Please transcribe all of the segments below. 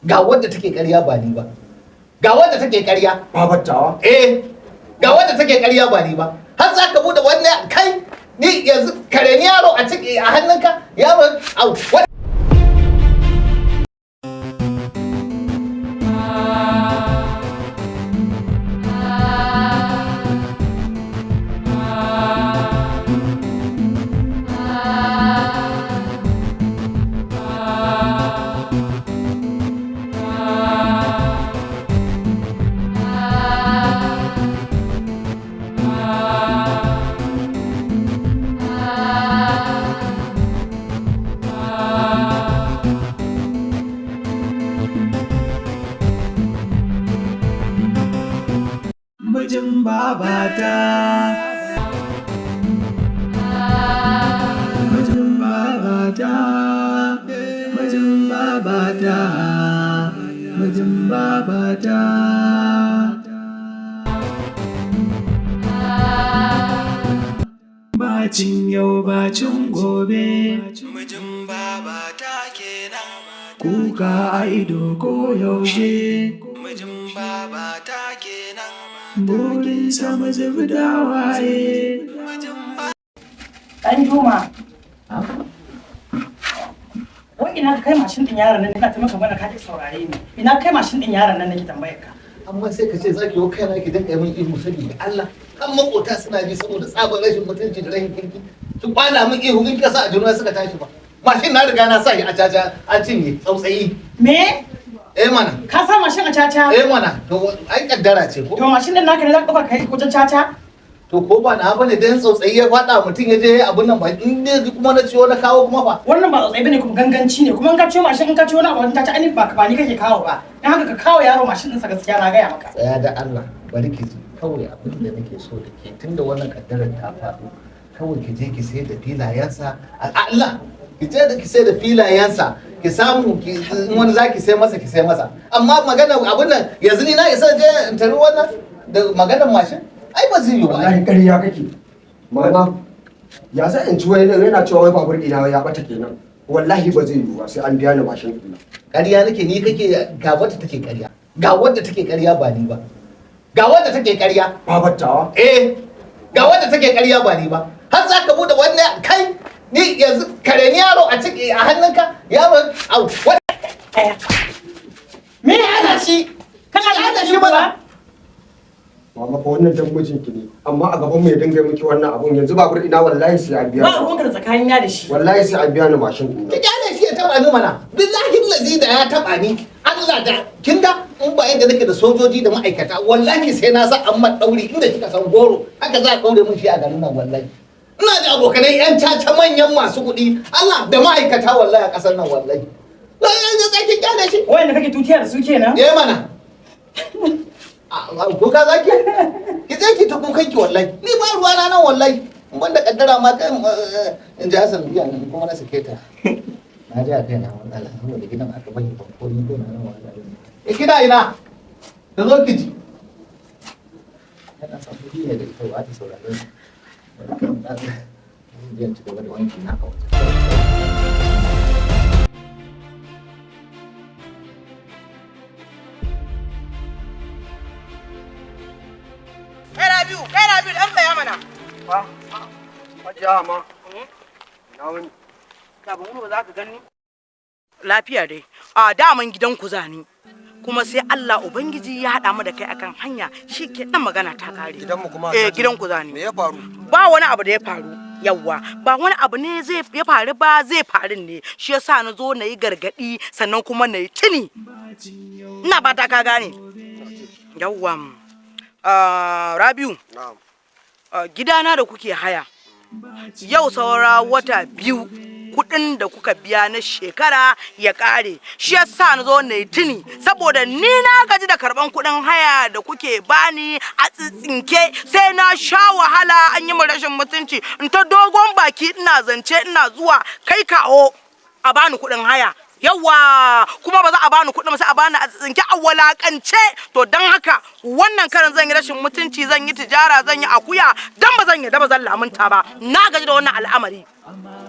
ga wanda take ƙarya ba ni ba, ga wanda take ƙarya babattawa ga wanda take ƙarya ba ni ba, har za ka bude wannan kai ni yanzu kare ni yaro a ciki a hannunka yaro au mijin babata mijin babata mijin babata mijin babata bacin yau bacin gobe mijin babata kenan kuka a ido ko yaushe mijin babata kenan burin sama zubi da waye ɗan juma wai ina kai mashin ɗin yaron nan ina ta maka mana ka saurare ni ina kai mashin ɗin yaron nan nake tambayar ka amma sai ka ce za ki yi kaina ki dinga min ihu saboda Allah kan makota suna ji saboda tsabar rashin mutunci da rashin kirki ki kwana min ihu in kasa a juna suka tashi ba mashin na riga na sa shi a caca an cinye tsautsayi me mana ka sa mashin a caca mana to ai kaddara ce ko to mashin din naka ne za ka ɗauka kai wajen caca to ko ba na bane dan tsautsayi ya fada mutum ya je abun nan ba in ne kuma na ciwo na kawo kuma fa wannan ba tsautsayi bane kuma ganganci ne kuma in ka ciwo mashin in ka ciwo na wajen caca ani ba ni kake kawo ba dan haka ka kawo yaro mashin din sa gaskiya na gaya maka tsaya da Allah bari ki ji kawai abin da nake so da ke tunda wannan kaddarar ta faɗo kawai ki je ki sayar da filayensa Allah ki je da ki sayar da filayensa ki samu ki wani zaki sai masa ki sai masa amma magana abin nan yanzu ni na isa je in tari wannan da maganar mashin ai ba zai yi ba wallahi ƙarya kake mama ya sa in ci wai yana cewa wai babur ɗina ya bata kenan wallahi ba zai yi ba sai an biya ni mashin ɗina ƙarya nake ni kake ga wanda take ƙarya ga wanda take ƙarya ba ni ba ga wanda take ƙarya babattawa ga wanda take ƙarya ba ni ba har za ka bude wannan kai ni yanzu kare ni yaro a ciki a hannunka yaro au me ana shi kana da shi ba mama fa wannan dan mijinki ne amma a gaban mu ya dinga miki wannan abun yanzu babur ina wallahi sai an biya ba ruwanka da tsakanin ya da shi wallahi sai an biya ni mashin ɗina ki kyale shi ya taba ni mana billahi lazi da ya taba ni Allah da kin ga in ba yadda nake da sojoji da ma'aikata wallahi sai na sa an man dauri inda kika san goro haka za a daure mun shi a garin nan wallahi ina da abokanai yan caca manyan masu kuɗi Allah da ma'aikata wallahi a ƙasar nan wallahi yanzu za ki kyale shi wayanda kake tutiya da su kenan mana ko ka zaki ki je ki tukun kanki wallahi ni ba ruwa na nan wallahi in banda kaddara ma kan in ji Hassan biya nan kuma na sake ta na ji a kai na wallahi saboda gidan aka bani ban ko ni ko na nan wallahi kina ina da zo ki ji kana san kudi ne da ita ba ta saurare ni zan ci gaba da wanki na a wajen kai Rabiu dan tsaya mana Hajiya ma na wani ka ban ba za ka gani lafiya dai a daman gidan ku zani kuma sai Allah ubangiji ya hada mu da kai akan hanya shike dan magana ta kare gidan mu kuma gidan ku zani me ya faru ba wani abu da ya faru yawwa ba wani abu ne ya faru ba zai faru ne shi yasa na zo na yi gargadi sannan kuma na yi tuni ina ba ta ka gane yawwa Rabiu gidana da kuke haya yau saura wata 2 kuɗin da kuka biya na shekara ya ƙare shi yasa na zo na yi tuni saboda ni na gaji da karɓan kuɗin haya da kuke bani a tsitsinke sai na sha wahala an yi rashin mutunci in ta dogon baki ina zance ina zuwa kai kawo a bani kuɗin haya yawa kuma ba za a bani kuɗin sai a bani a tsinke a walakance to dan haka wannan karan zan yi rashin mutunci zan yi tijara zan yi akuya dan ba zan yi da ba zan lamunta ba na gaji da wannan al'amari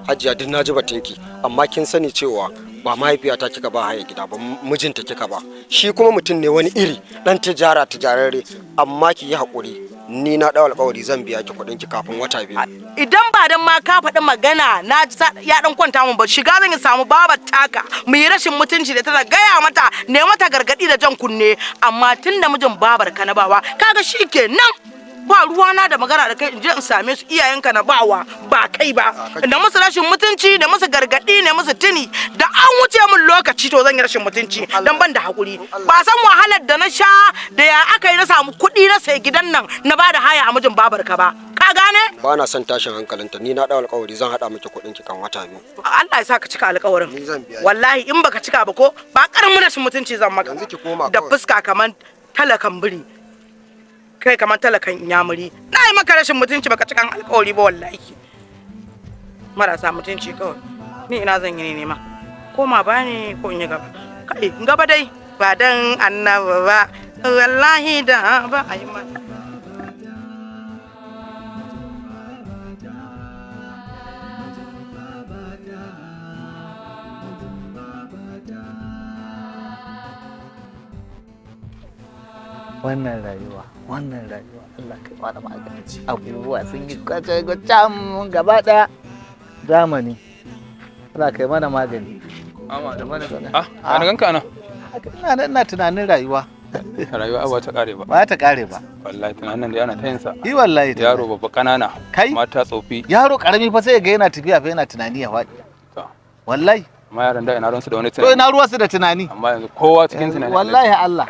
Hajiya duk naji batunki amma kin sani cewa ba mahaifiyata kika ba haya gida ba, mijinta kika ba. Shi kuma mutum ne wani iri, dan tijararre, amma ki yi haƙuri. Ni na ɗau alƙawari zan biya ki kuɗin ki kafin wata 2. Idan ba dan ma ka faɗi magana na ya dan kwanta mun ba, shiga zan yi samu babar taka mu yi rashin mutunci da ta gaya mata ne mata gargadi da jan kunne, amma tunda mijin babar ka na bawa kaga shikenan. Ba ruwana da magana da kai in je in same su iyayenka na bawa ba kai ba, da musu rashin mutunci da musu gargadi ne musu tuni da an wuce min lokaci to zan yi rashin mutunci dan ban da hakuri. Ba san wahalar da na sha da ya aka yi na samu kuɗi na sai gidan nan na bada haya a mijin babar ka ba, ka gane? Ba na son tashin hankalinta, ni na ɗau alƙawari zan haɗa miki kuɗin ki kan wata 2. Allah ya sa ka cika alƙawarin. Wallahi in baka cika ba ko ba karamin rashin mutunci zan maka. Yanzu ki koma da fuska kaman talakan biri, kai kamar talakan inyamuri. Na yi maka rashin mutunci baka cikan alƙawari ba wallahi. Marasa mutunci kawai. Ni ina zan yi ne ma. Koma ba ne ko in yi gaba. Kai gaba dai ba dan annaba ba. Wallahi da ba a yi mata. wannan rayuwa Allah kai mana magani. Abubuwa sun yi kwacam gaba daya zamani. Allah kai mana magani. Amma da mana ana ganka ana ina tunanin rayuwa ba ta kare ba. Ba ta kare ba Wallahi tunanin da yana ta yin sa. Wallahi yaro babba kanana kai mata tsofi. Yaro karami fa sai ga yana tafiya fa yana tunani ya faɗi. Wallahi amma yaran da ina ruwansu da wani tunani. To ina ruwansu da tunani. Amma yanzu kowa cikin tunani. Wallahi Allah.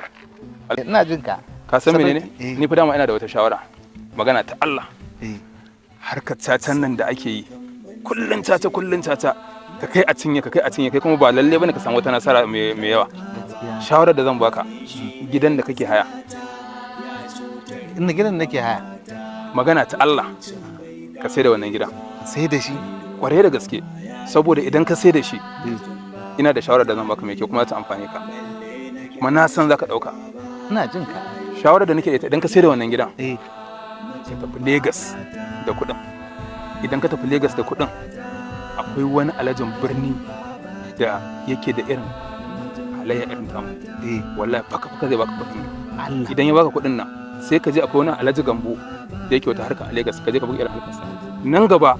Ina jin ka. Ka san menene? Ni fa dama ina da wata shawara. Magana ta Allah. Harkar cacan nan da ake yi. Kullun caca. Ka kai a cinye kai kuma ba lalle bane ka samu wata nasara mai yawa. Shawarar da zan baka gidan da kake haya. Ina gidan nake haya. Magana ta Allah. Ka sai da wannan gidan. Sai da shi. Kware da gaske. Saboda idan ka sai da shi ina da shawarar da zan baka mai kyau kuma ta amfane ka. Kuma na san zaka dauka. Ina jin ka. Shawarar da nake da ita idan ka sai da wannan gidan ka tafi Lagos da kuɗin. Idan ka tafi Lagos da kuɗin akwai wani alajin birni da yake da irin halayya irin tamu. Wallahi faka zai baka kuɗin. Idan ya baka kuɗin nan sai ka je akwai wani alaji gambo da yake wata harka a Lagos ka je ka buga irin harkarsa. Nan gaba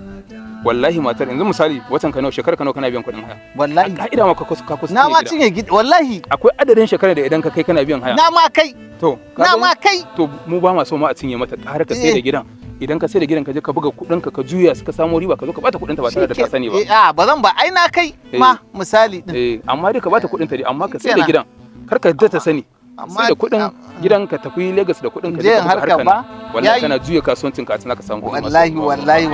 wallahi matar yanzu misali watan ka nawa shekara ka nawa kana biyan kuɗin haya. Wallahi ka'ida ma ka kusa na ma cinye gida wallahi akwai adadin shekara da idan ka kai kana biyan haya. Na ma kai to mu ba ma so ma a cinye mata har ka sai da gidan. Idan ka sai da gidan ka je ka buga kuɗin ka juya suka samu riba ka zo ka bata kuɗin ta ba tare da ka sani ba. Ba zan ba ai na kai ma misali din. Amma dai ka bata kuɗin ta dai amma ka sai da gidan kar ka ta sani. Sai da kuɗin gidan ka tafi Lagos da kuɗin ka je ka buga harkar ba. Wallahi kana juya kasuwancin ka tana ka samu kuɗi. Wallahi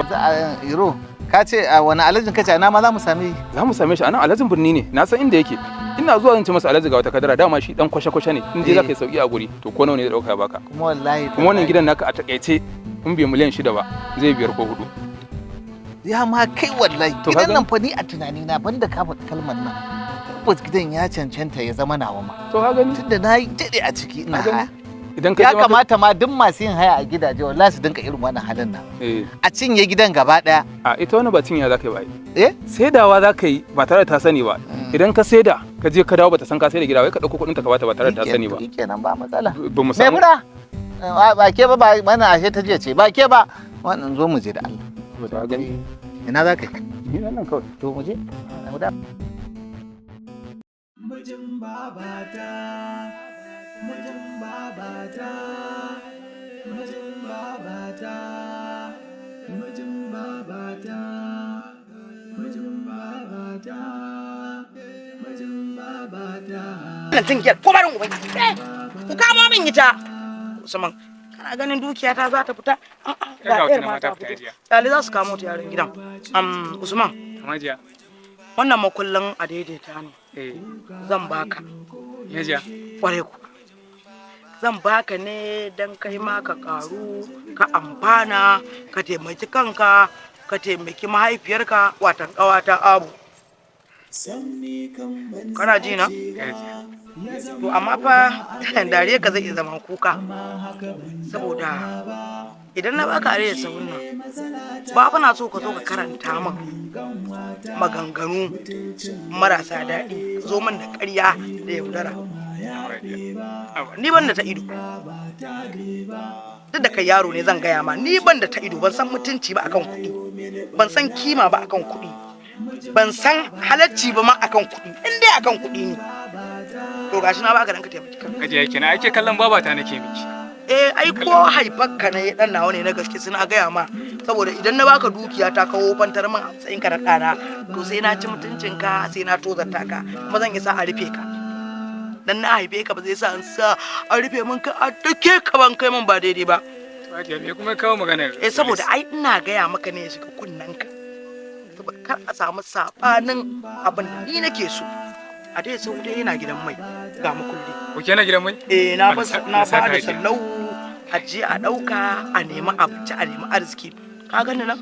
iro ka ce a wani alajin kace na ma za mu same shi. Za mu same shi a nan alajin birni ne na san inda yake. Ina zuwa in ce masa alaji ga wata kadara dama shi dan kwashe-kwashe ne in dai za ka yi sauki a guri to ko nawa ne da dauka baka. Kuma wallahi kuma wannan gidan naka a takaice in bai miliyan 6 ba zai 5 ko 4. Ya ma kai wallahi gidan nan fa ni a tunani na banda ka faɗi kalmar nan. Tabbas gidan ya cancanta ya zama nawa ma. To ka gani tunda na yi dade a ciki ina haya. Idan ka ya kamata ma duk masu yin haya a gidaje wallahi su dinka irin wannan halin nan. A cinye gidan gaba daya. A ita wannan ba cinya zaka yi ba. Saidawa zaka yi ba tare da ta sani ba. Idan ka saida ka je ka dawo bata san ka saida gida wai ka dauko kuɗin ta ka bata ba tare da ta sani ba. Kenan ba matsala. Ba mu samu. Ba ke ba mana ashe ta je ce ba ke ba wannan zo mu je da Allah. To gani. Ina zaka yi? Ni nan kawai. To mu je. Mijin babata. Mijin babata. Mijin babata. Mijin babata. Mijin babata. Mijin babata. Nan tinkiyar ko barin ubangi. Ku kama min ita. Usman kana ganin dukiya ta za ta fita? Ga ɗayar ma ta fita. Dali za su kamo ta yaran gidan. Usman. Majiya. Wannan makullin a daidaita ne. Zan baka. Yajiya. Kware ku. Zan baka ne don kai ma ka karu, ka amfana, ka taimaki kanka, ka taimaki mahaifiyarka watan ƙawata Abu. Kana ji na? To amma fa dariya ka zai iya zama kuka saboda idan na baka are da sahun nan ba fa na so ka zo ka karanta min maganganu marasa daɗi zo min da ƙarya da yaudara. Ni ban da ta ido duk da kai yaro ne zan gaya ma ni ban da ta ido ban san mutunci ba akan kuɗi ban san kima ba akan kuɗi ban san halacci ba ma akan kuɗi in dai akan kuɗi ne to gashi na baka dan ka taimaki kanka. Kaje yake na ake kallon babata nake miki. Ai ko haifarka ne dan nawa ne na gaske suna gaya ma saboda idan na baka dukiya ta kawo fantar min a matsayin ka na ɗana to sai na ci mutuncinka sai na tozarta ka kuma zan isa a rufe ka dan na haife ka ba zai sa an sa a rufe min ka a dake ka ban kai min ba daidai ba. Hajiya me kuma kawo maganar? Saboda ai ina gaya maka ne ya shiga kunnanka saboda kar a samu sabanin abin da ni nake so. A dai sau dai yana gidan mai ga makulli. Kuke na gidan mai? Na ba da sallau a je a ɗauka a nemi abinci a nemi arziki. Ka gani nan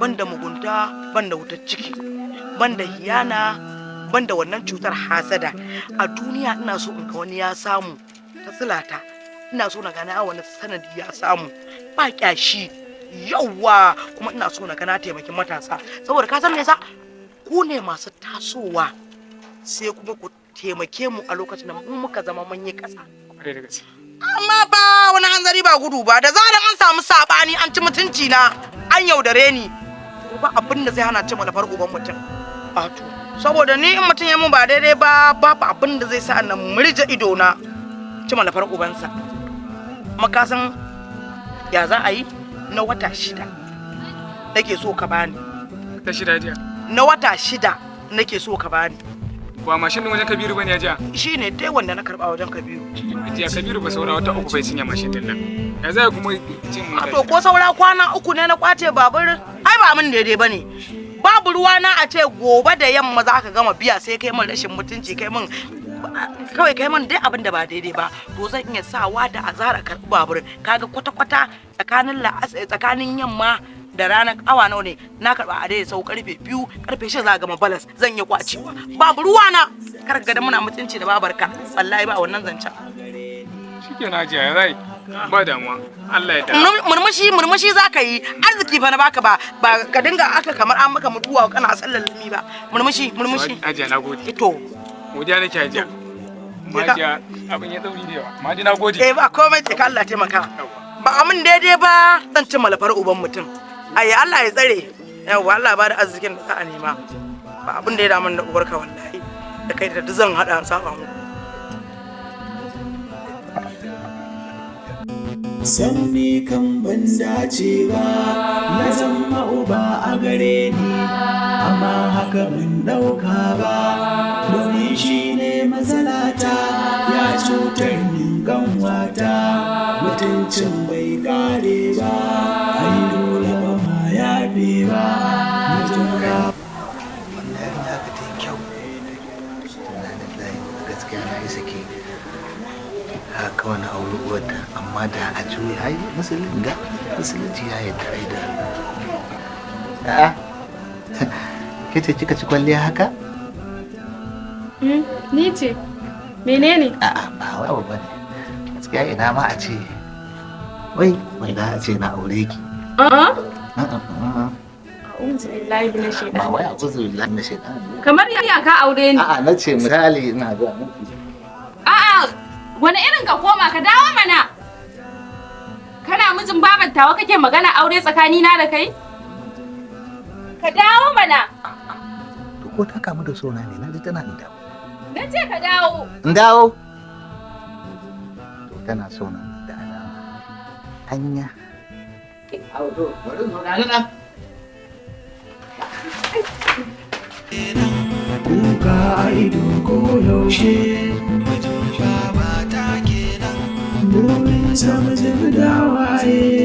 banda mugunta banda wutar ciki banda hiyana banda wannan cutar hasada a duniya ina so in ga wani ya samu ta silata ina so na gana wani sanadi ya samu ba kyashi yawa kuma ina so na gana taimakin matasa saboda ka san me yasa ku ne masu tasowa sai kuma ku taimake mu a lokacin da mu muka zama manyan ƙasa. Amma ba wani hanzari ba gudu ba da zaran an samu sabani an ci mutunci na an yaudare ni ba abin da zai hana ci malafar uban mutum. Wato saboda ni in mutum ya mun ba daidai ba babu abin da zai sa na murje ido na ci malafar ubansa. Makasan ya za a yi na wata 6 nake so ka bani. Ta 6 jiya. Na wata 6 nake so ka bani. Ba mashin din wajen Kabiru bane ya ja? Shi ne dai wanda na karba wajen Kabiru. Jiya Kabiru ba saura wata 3 bai cinye mashin din nan. Ya zai kuma cin mu. To ko saura kwana 3 ne na kwace babur? Ai ba mun daidai bane. Babu ruwa na a ce gobe da yamma za ka gama biya sai kai min rashin mutunci kai min kawai kai min dai abin da ba daidai ba to zan iya sawa da azara karbi babur kaga kwata-kwata tsakanin yamma da ranar awa nawa ne na karba a dai sau karfe 2 karfe 6 za gama balas zan yi kwacewa babu ruwa na kar ga da muna mutunci da babarka wallahi ba wannan zancen shikenan jiya zai ba damuwa Allah ya da murmushi zaka yi arziki fa na baka ba ka dinga aka kamar an maka mutuwa kana sallar lumi ba murmushi ajiya nagode to godiya nake ajiya majiya abin ya dauri da yawa maji nagode ba komai ce ka Allah taimaka ba amin daidai ba zan ci malafar uban mutum ai Allah ya tsare yawa Allah ba da arzikin da za a nema ba abin da ya damun da uwarka wallahi da kai da zan hada saba mu Sanni kan ban dace ba na zama uba a gare ni amma haka ban dauka ba domin shi ne matsalata ya cutar min ganwata mutuncin bai kare ba ai dole ba ma yafe ba mutunka wallahi na ka ta kyau gaskiya na yi sake haka wani auri uwarta amma da a juya ai musulunci ya yi da aida a'a kace kika ci kwalliya haka ni ce menene a'a ba wai ba ne gaskiya ina ma a ce wai da a ce na aure ki a'udhu billahi minash ba shaitan wai a'udhu billahi minash shaitan kamar ya ka aure ni a'a nace misali ina ga miki a'a wani irin ka koma ka dawo mana kana mijin babar tawa kake magana aure tsakani na da kai ka dawo mana to ko ta kamu da sona ne naji tana in dawo na ce ka dawo in dawo to tana sona da alama hanya auto bari mu ga nan kuka a ido ko yaushe burin sama da waye